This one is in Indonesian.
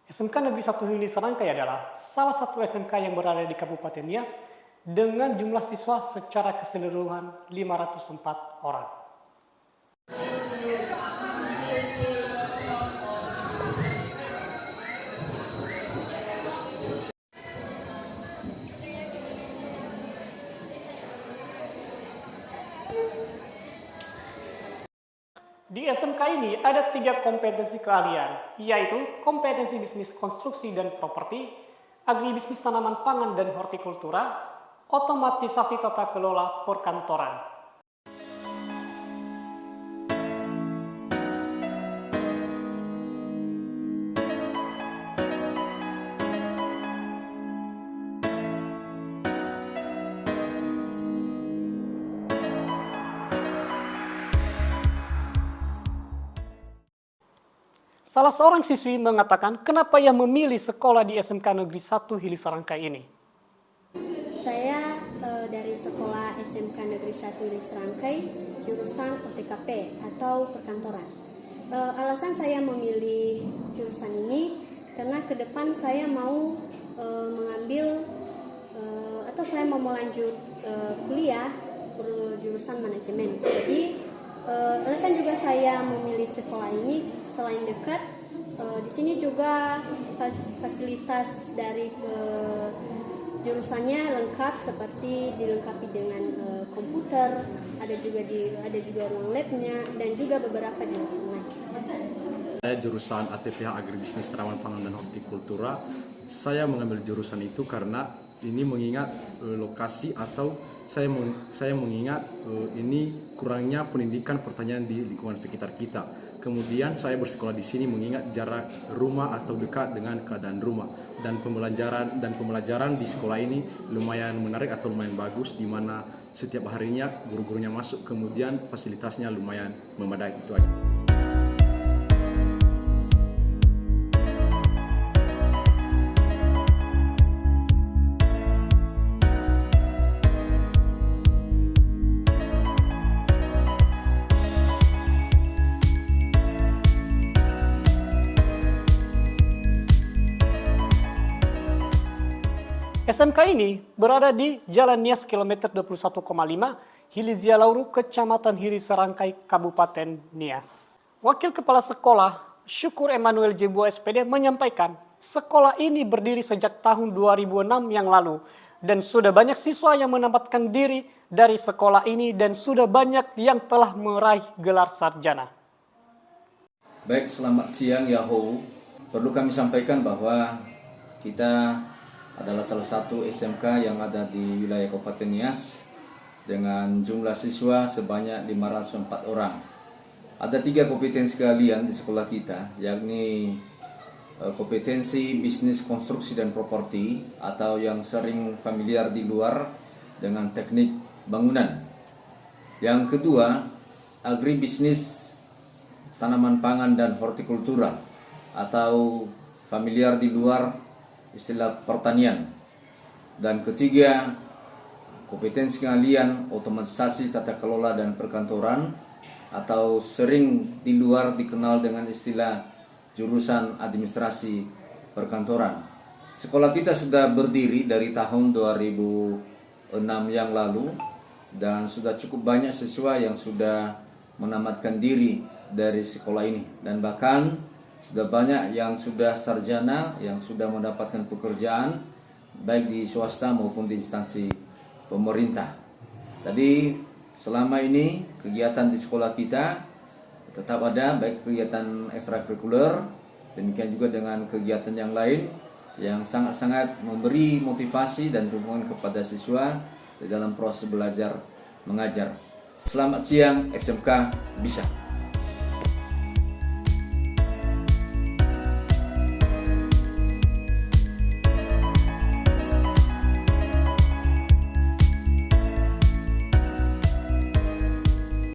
SMK Negeri 1 Hili Sarangkai adalah salah satu SMK yang berada di Kabupaten Nias dengan jumlah siswa secara keseluruhan 504 orang. Di SMK ini ada 3 kompetensi keahlian, yaitu kompetensi bisnis konstruksi dan properti, agribisnis tanaman pangan dan hortikultura, otomatisasi tata kelola perkantoran. Salah seorang siswi mengatakan kenapa ia memilih sekolah di SMK Negeri 1 Hili Sarangkai ini. Saya dari sekolah SMK Negeri 1 Hili Sarangkai, jurusan OTKP atau perkantoran. Alasan saya memilih jurusan ini karena ke depan saya mau mengambil atau saya mau melanjut kuliah jurusan manajemen. Jadi alasan juga saya memilih sekolah ini selain dekat, di sini juga fasilitas dari jurusannya lengkap, seperti dilengkapi dengan komputer, ada juga ruang labnya dan juga beberapa jurusan lain. Saya jurusan ATPH Agribisnis Tanaman Pangan dan Hortikultura. Saya mengambil jurusan itu karena ini mengingat lokasi atau saya mengingat ini kurangnya pendidikan pertanian di lingkungan sekitar kita. Kemudian saya bersekolah di sini mengingat jarak rumah atau dekat dengan keadaan rumah, dan pembelajaran di sekolah ini lumayan menarik atau lumayan bagus, di mana setiap harinya guru-gurunya masuk, kemudian fasilitasnya lumayan memadai. Itu aja. SMK ini berada di Jalan Nias kilometer 21,5, Hili Zialauru, Kecamatan Hili Sarangkai, Kabupaten Nias. Wakil Kepala Sekolah, Syukur Emmanuel Jebua SPD menyampaikan, sekolah ini berdiri sejak tahun 2006 yang lalu dan sudah banyak siswa yang menempatkan diri dari sekolah ini dan sudah banyak yang telah meraih gelar sarjana. Baik, selamat siang Yahoo. Perlu kami sampaikan bahwa kita adalah salah satu SMK yang ada di wilayah Kabupaten Nias dengan jumlah siswa sebanyak 504 orang. Ada 3 kompetensi keahlian di sekolah kita, yakni kompetensi bisnis konstruksi dan properti atau yang sering familiar di luar dengan teknik bangunan. Yang kedua, agribisnis tanaman pangan dan hortikultura atau familiar di luar istilah pertanian. Dan ketiga, kompetensi keahlian otomatisasi tata kelola dan perkantoran atau sering di luar dikenal dengan istilah jurusan administrasi perkantoran. Sekolah kita sudah berdiri dari tahun 2006 yang lalu dan sudah cukup banyak siswa yang sudah menamatkan diri dari sekolah ini, dan bahkan sudah banyak yang sudah sarjana, yang sudah mendapatkan pekerjaan baik di swasta maupun di instansi pemerintah. Jadi selama ini kegiatan di sekolah kita tetap ada, baik kegiatan ekstrakurikuler, demikian juga dengan kegiatan yang lain yang sangat-sangat memberi motivasi dan dukungan kepada siswa di dalam proses belajar mengajar. Selamat siang, SMK bisa.